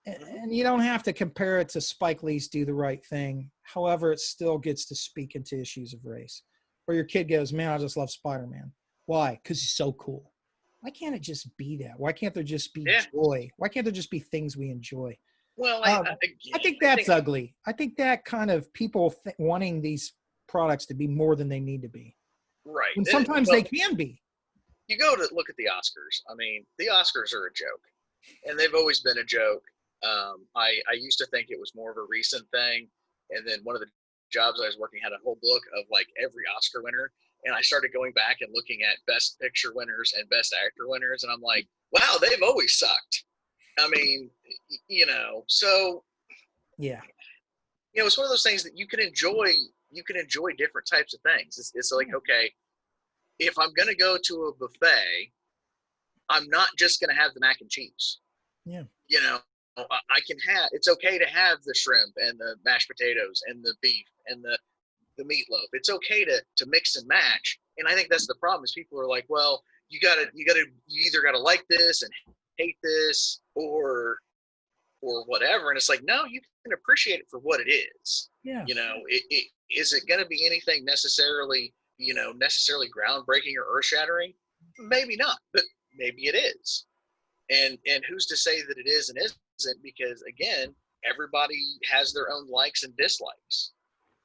And you don't have to compare it to Spike Lee's Do the Right Thing. However, it still gets to speak into issues of race. Or your kid goes, man, I just love Spider-Man. Why? Because he's so cool. Why can't it just be that? Why can't there just be joy? Why can't there just be things we enjoy? Well, I think that's ugly. I think that kind of people wanting these products to be more than they need to be. Right. And sometimes they can be. You go to look at the Oscars. I mean, the Oscars are a joke, and they've always been a joke. I used to think it was more of a recent thing, and then one of the jobs I was working had a whole book of like every Oscar winner, and I started going back and looking at Best Picture winners and Best Actor winners, and I'm like, wow, they've always sucked. I mean, so yeah, it's one of those things that you can enjoy. You can enjoy different types of things. It's like, okay, if I'm going to go to a buffet, I'm not just going to have the mac and cheese. Yeah. It's okay to have the shrimp and the mashed potatoes and the beef and the meatloaf. It's okay to mix and match. And I think that's the problem is people are like, well, you either got to like this and hate this or whatever. And it's like, no, you can appreciate it for what it is. Yeah. Is it going to be anything necessarily groundbreaking or earth shattering? Maybe not, but maybe it is. And who's to say that it is and isn't? Because again, everybody has their own likes and dislikes.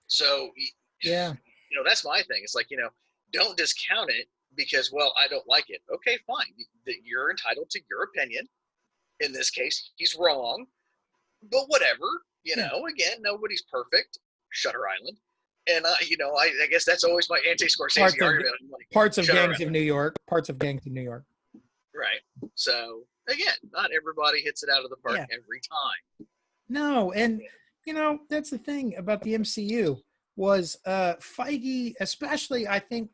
So yeah, that's my thing. It's like, don't discount it because, well, I don't like it. Okay, fine. You're entitled to your opinion. In this case, he's wrong, but whatever. Again, nobody's perfect. Shutter Island. And I guess that's always my anti-Scorsese argument. Parts of Gangs of New York. Right. So again, not everybody hits it out of the park every time. No, and that's the thing about the MCU was Feige, especially. I think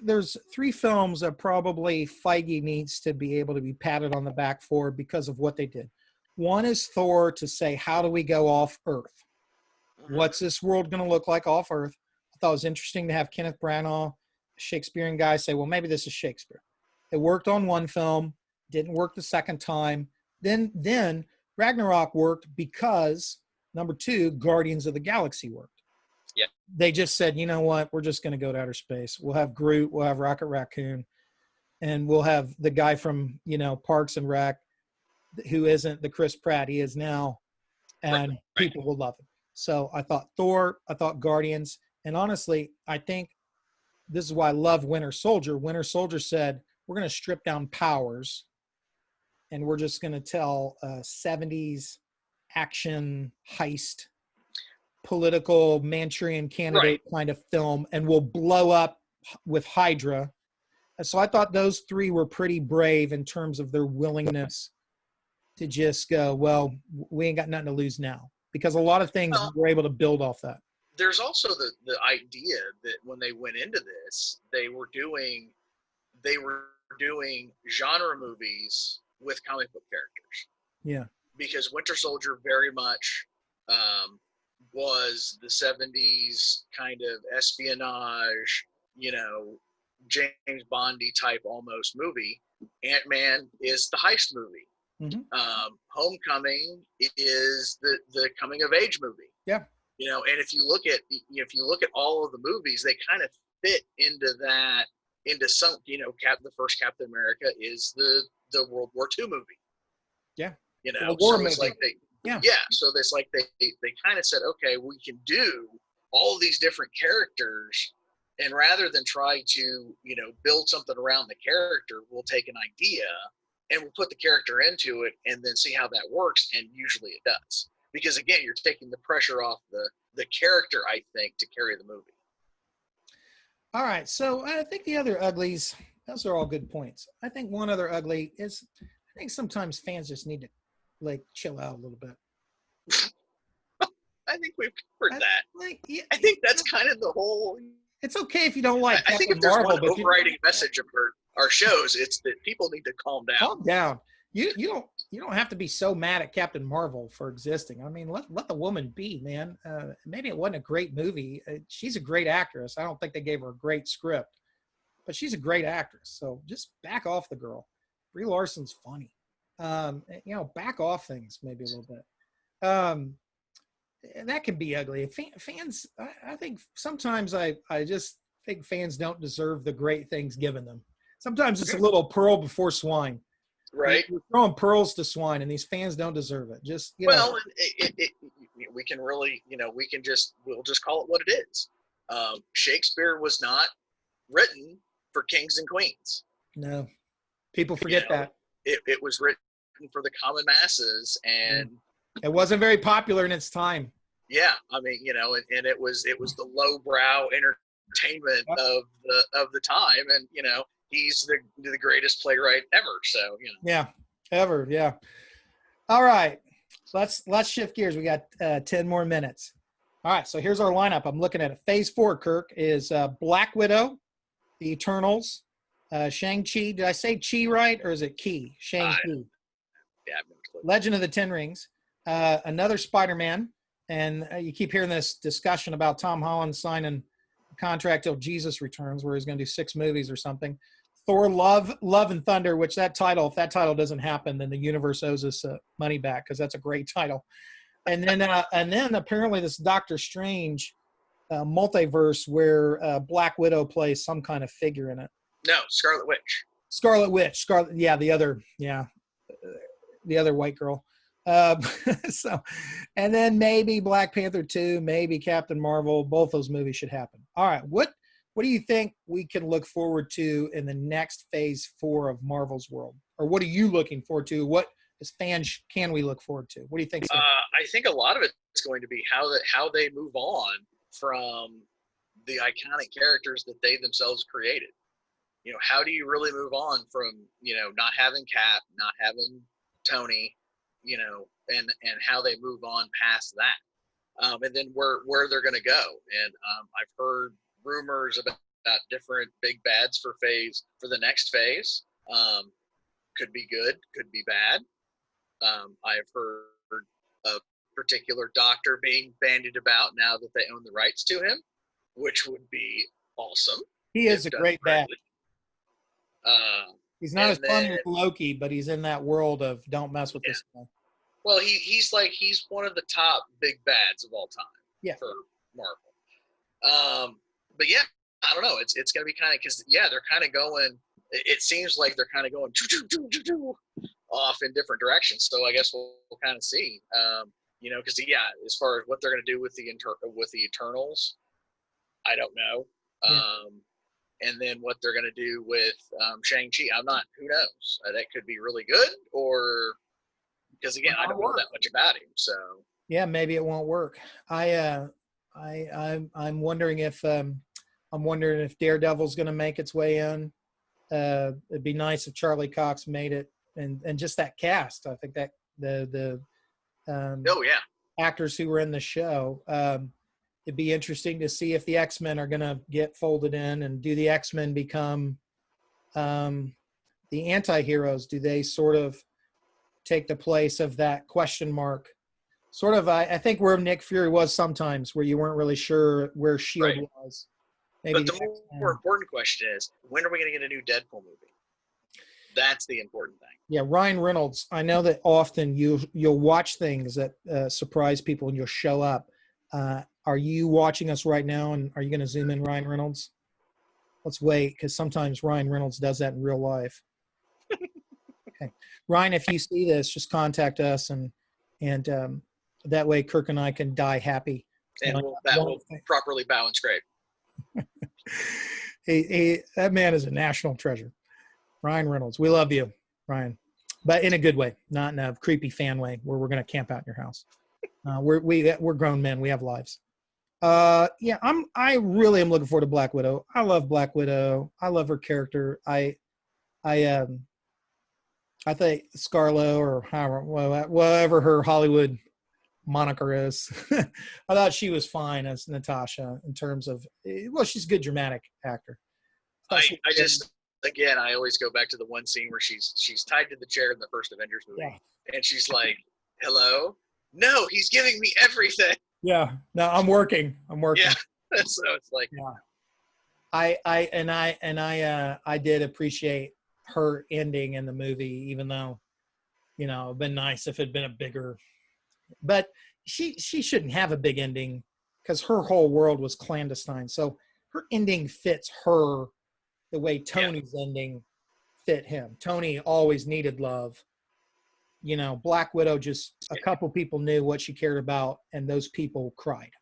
there's 3 films that probably Feige needs to be able to be patted on the back for because of what they did. One is Thor to say, how do we go off Earth? What's this world going to look like off Earth? I thought it was interesting to have Kenneth Branagh Shakespearean guys say, well, maybe this is Shakespeare. It worked on one film, didn't work the second time. Then Ragnarok worked because, number two, Guardians of the Galaxy worked. Yeah. They just said, you know what, we're just going to go to outer space. We'll have Groot, we'll have Rocket Raccoon, and we'll have the guy from, Parks and Rec, who isn't the Chris Pratt he is now, and people will love him. So I thought Thor, I thought Guardians, and honestly, I think this is why I love Winter Soldier. Winter Soldier said, we're going to strip down powers, and we're just going to tell a 70s action heist, political Manchurian candidate kind of film, and we'll blow up with Hydra. And so I thought those three were pretty brave in terms of their willingness to just go, well, we ain't got nothing to lose now. Because a lot of things we're able to build off that. There's also the idea that when they went into this, they were doing genre movies with comic book characters. Yeah. Because Winter Soldier very much was the 70s kind of espionage, James Bondy type almost movie. Ant-Man is the heist movie. Mm-hmm. Homecoming is the coming of age movie. Yeah. And if you look at all of the movies, they kind of fit into that, into some, the first Captain America is the World War II movie. Yeah. So it's like so it's like they kind of said, okay, we can do all of these different characters, and rather than try to, build something around the character, we'll take an idea and we'll put the character into it and then see how that works, and usually it does. Because again, you're taking the pressure off the character, I think, to carry the movie. All right, so I think the other uglies, those are all good points. I think one other ugly is, I think sometimes fans just need to chill out a little bit. I think we've covered that. Yeah, I think that's kind of the whole. It's okay if you don't like. I think if there's one overriding message of our shows, it's that people need to calm down. Calm down. You don't have to be so mad at Captain Marvel for existing. I mean, let the woman be, man. Maybe it wasn't a great movie. She's a great actress. I don't think they gave her a great script, but she's a great actress. So just back off the girl. Brie Larson's funny. Back off things maybe a little bit. That can be ugly. Fans, I think sometimes I just think fans don't deserve the great things given them. Sometimes it's a little pearl before swine. Right. We're throwing pearls to swine, and these fans don't deserve it. Just we can really, we'll just call it what it is. Shakespeare was not written for kings and queens. No, people forget that. It was written for the common masses, and it wasn't very popular in its time. Yeah, I mean, and it was the lowbrow entertainment of the time, and he's the greatest playwright ever. So Yeah, ever. Yeah. All right, let's shift gears. We got 10 more minutes. All right, so here's our lineup. I'm looking at it. Phase 4, Kirk, is Black Widow, The Eternals, Shang-Chi. Did I say Chi right, or is it Ki? Shang-Chi. Yeah. Legend of the Ten Rings. Another Spider-Man, and you keep hearing this discussion about Tom Holland signing a contract till Jesus returns, where he's going to do 6 movies or something. Thor: Love and Thunder, which if that title doesn't happen, then the universe owes us money back, because that's a great title. And then apparently this Doctor Strange multiverse where Black Widow plays some kind of figure in it. No, Scarlet Witch. The other white girl. So, and then maybe Black Panther 2, maybe Captain Marvel. Both those movies should happen. All right, what do you think we can look forward to in the next phase 4 of Marvel's world? Or what are you looking forward to? What as fans can we look forward to? What do you think? I think a lot of it's going to be how they move on from the iconic characters that they themselves created. How do you really move on from, not having Cap, not having Tony, and how they move on past that. And then where they're going to go. And I've heard rumors about different big bads for the next phase. Could be good, could be bad. I've heard a particular doctor being bandied about now that they own the rights to him, which would be awesome. He if is a done great bat. correctly. Uh, He's not and as funny then, as Loki, but he's in that world of don't mess with yeah. this guy. Well, he's one of the top big bads of all time. Yeah. For Marvel. But yeah, I don't know. It's going to be kind of because they're kind of going. It seems like they're kind of going off in different directions. So I guess we'll kind of see. Because as far as what they're going to do with the Eternals, I don't know. Yeah. And then what they're going to do with Shang-Chi, I'm not. Who knows? That could be really good, or because again, I don't know that much about him. So yeah, maybe it won't work. I'm wondering if Daredevil's going to make its way in. It'd be nice if Charlie Cox made it, and just that cast. I think that the actors who were in the show. It'd be interesting to see if the X-Men are going to get folded in, and do the X-Men become the anti-heroes? Do they sort of take the place of that question mark? Sort of, I think where Nick Fury was sometimes, where you weren't really sure where S.H.I.E.L.D. was. Maybe but the more important question is, when are we going to get a new Deadpool movie? That's the important thing. Yeah, Ryan Reynolds. I know that often you'll watch things that surprise people, and you'll show up. Are you watching us right now, and are you going to zoom in Ryan Reynolds? Let's wait, because sometimes Ryan Reynolds does that in real life. Okay, Ryan, if you see this, just contact us, and that way Kirk and I can die happy. And we'll properly bow and scrape. That man is a national treasure. Ryan Reynolds. We love you, Ryan. But in a good way, not in a creepy fan way where we're going to camp out in your house. We're grown men. We have lives. I really am looking forward to Black Widow. I love Black Widow. I love her character. I think Scarlett, or whatever her Hollywood moniker is, I thought she was fine as Natasha in terms of, she's a good dramatic actor. I always go back to the one scene where she's tied to the chair in the first Avengers movie, and she's like, "Hello, no, he's giving me everything." Yeah, no, I'm working. Yeah, so it's like, I did appreciate her ending in the movie, even though, it'd been nice if it'd been a bigger, but she shouldn't have a big ending because her whole world was clandestine. So her ending fits her the way Tony's ending fit him. Tony always needed love. Black Widow, just a couple people knew what she cared about, and those people cried.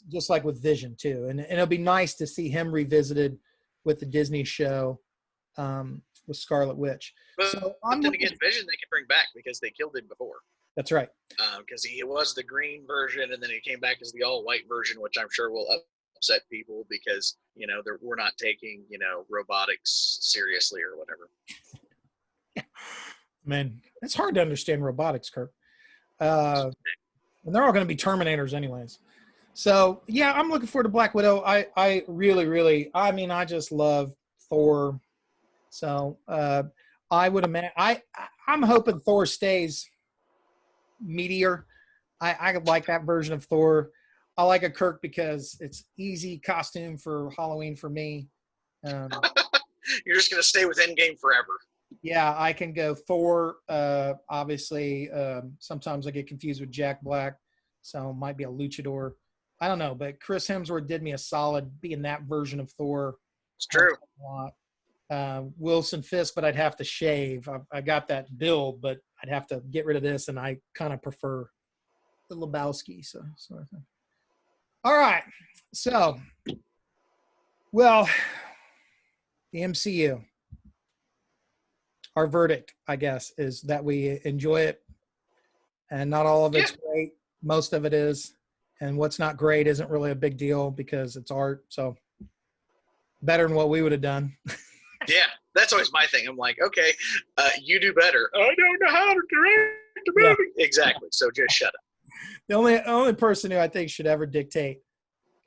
Just like with Vision too. And it'll be nice to see him revisited with the Disney show with Scarlet Witch. But then again, Vision they can bring back because they killed him before. That's right. Because he was the green version, and then he came back as the all-white version, which I'm sure will upset people because, we're not taking, robotics seriously or whatever. Man, it's hard to understand robotics, Kirk. And they're all going to be Terminators anyways. So, I'm looking forward to Black Widow. I really, I just love Thor. So, I would imagine, I'm hoping Thor stays meteor. I like that version of Thor. I like a Kirk because it's easy costume for Halloween for me. You're just going to stay with Endgame forever. Yeah, I can go Thor. Obviously, sometimes I get confused with Jack Black, so it might be a luchador. I don't know, but Chris Hemsworth did me a solid being that version of Thor. It's true. Wilson Fisk, but I'd have to shave. I got that build, but I'd have to get rid of this, and I kind of prefer the Lebowski. So sort of thing. All right, so the MCU. Our verdict, I guess, is that we enjoy it, and not all of it's great. Most of it is, and what's not great isn't really a big deal because it's art. So better than what we would have done. Yeah, that's always my thing. I'm like, okay, you do better. I don't know how to direct a movie. Yeah. Exactly. So just shut up. The only person who I think should ever dictate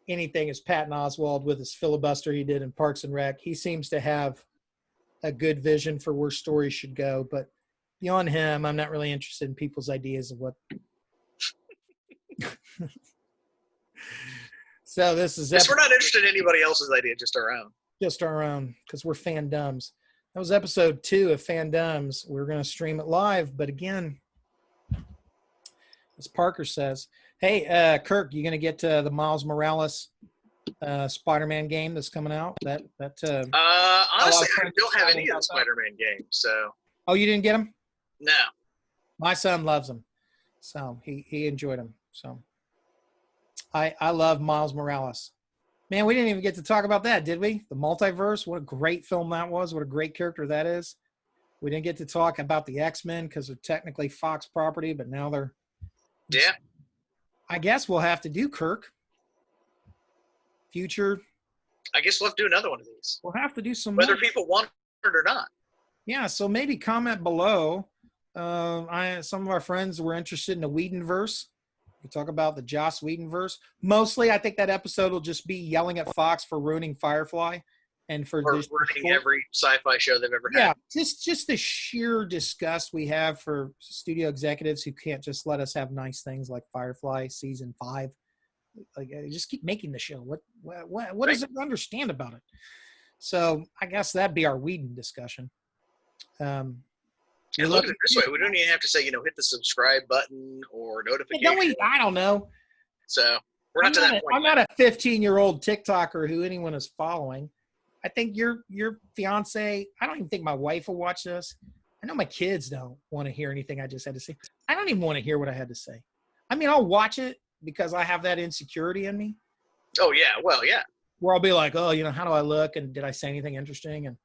anything is Patton Oswalt with his filibuster he did in Parks and Rec. He seems to have a good vision for where stories should go, but beyond him, I'm not really interested in people's ideas of what. So this is Yes, we're not interested in anybody else's idea, just our own. just our own, because we're Fandumbs. That was episode 2 of Fandumbs. We're going to stream it live, but again, as Parker says, hey, Kirk, you going to get the Miles Morales Spider-Man game that's coming out? Honestly, I don't have any of the Spider-Man games, so. Oh, you didn't get them? No. My son loves them, so he enjoyed them. So I love Miles Morales. Man, we didn't even get to talk about that, did we? The multiverse. What a great film that was. What a great character that is. We didn't get to talk about the X-Men because they're technically Fox property, but now they're. Yeah. I guess we'll have to do Kirk. Future. I guess we'll have to do another one of these. We'll have to do some whether more. People want it or not. Yeah, so maybe comment below. Some of our friends were interested in the Whedonverse. We talk about the Joss Whedonverse. Mostly, I think that episode will just be yelling at Fox for ruining Firefly and for ruining every sci-fi show they've ever had. Yeah, just the sheer disgust we have for studio executives who can't just let us have nice things like Firefly season 5. Like, just keep making the show. What does it understand about it? So I guess that'd be our Whedon discussion. And look at it this way: we don't even have to say, hit the subscribe button or notification. Don't we? I don't know. So we're not to that point. I'm not a 15-year-old TikToker who anyone is following. I think your fiance. I don't even think my wife will watch this. I know my kids don't want to hear anything I just had to say. I don't even want to hear what I had to say. I mean, I'll watch it because I have that insecurity in me. Oh yeah, well yeah. Where I'll be like, oh, how do I look, and did I say anything interesting, and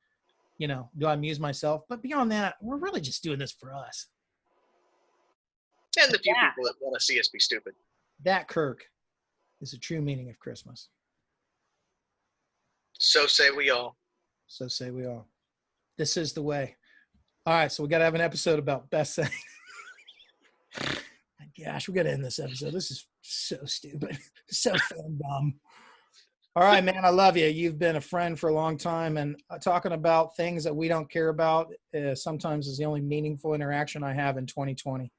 do I amuse myself? But beyond that, we're really just doing this for us. And the few people that want to see us be stupid. That, Kirk, is the true meaning of Christmas. So say we all. So say we all. This is the way. All right, so we got to have an episode about best saying. Gosh, we got to end this episode. This is so stupid. So dumb. All right, man, I love you. You've been a friend for a long time, and talking about things that we don't care about sometimes is the only meaningful interaction I have in 2020.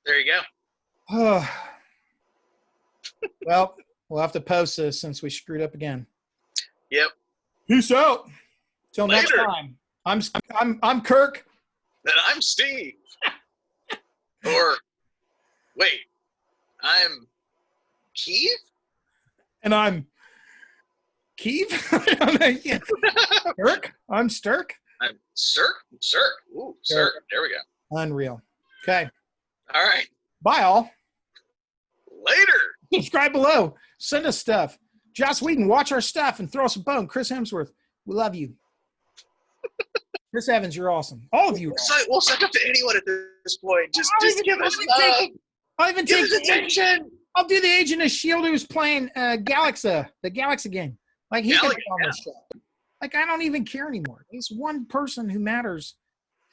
There you go. Oh. Well, we'll have to post this since we screwed up again. Yep. Peace out. Till next time. I'm Kirk. And I'm Steve. Or wait, I'm Keith? And I'm Keith? I don't know. Yeah. Kirk? I'm Stirk? I'm Sirk? Sirk. Ooh, Sirk. There we go. Unreal. Okay. All right. Bye, all. Later. Subscribe below. Send us stuff. Joss Whedon, watch our stuff and throw us a bone. Chris Hemsworth, we love you. Chris Evans, you're awesome. All of you. We'll suck up to anyone at this point. Just give us love. I'll even take attention. I'll do the Agent of S.H.I.E.L.D. who's playing the Galaxy game. Like, he could be on the show. Like, I don't even care anymore. He's one person who matters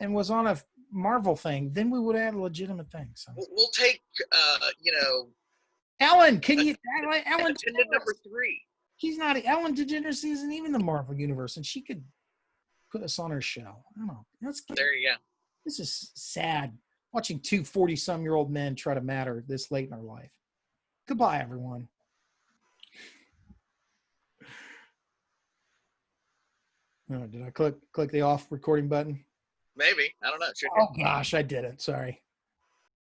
and was on a Marvel thing. Then we would have had a legitimate thing. So we'll take, Ellen, can you? Ellen, number 3. She's not. Ellen DeGeneres isn't even the Marvel universe, and she could put us on her show. I don't know. There you go. This is sad. Watching 2 40-some-year-old men try to matter this late in our life. Goodbye, everyone. Oh, did I click the off recording button? Maybe. I don't know. Oh, gosh, I did it. Sorry.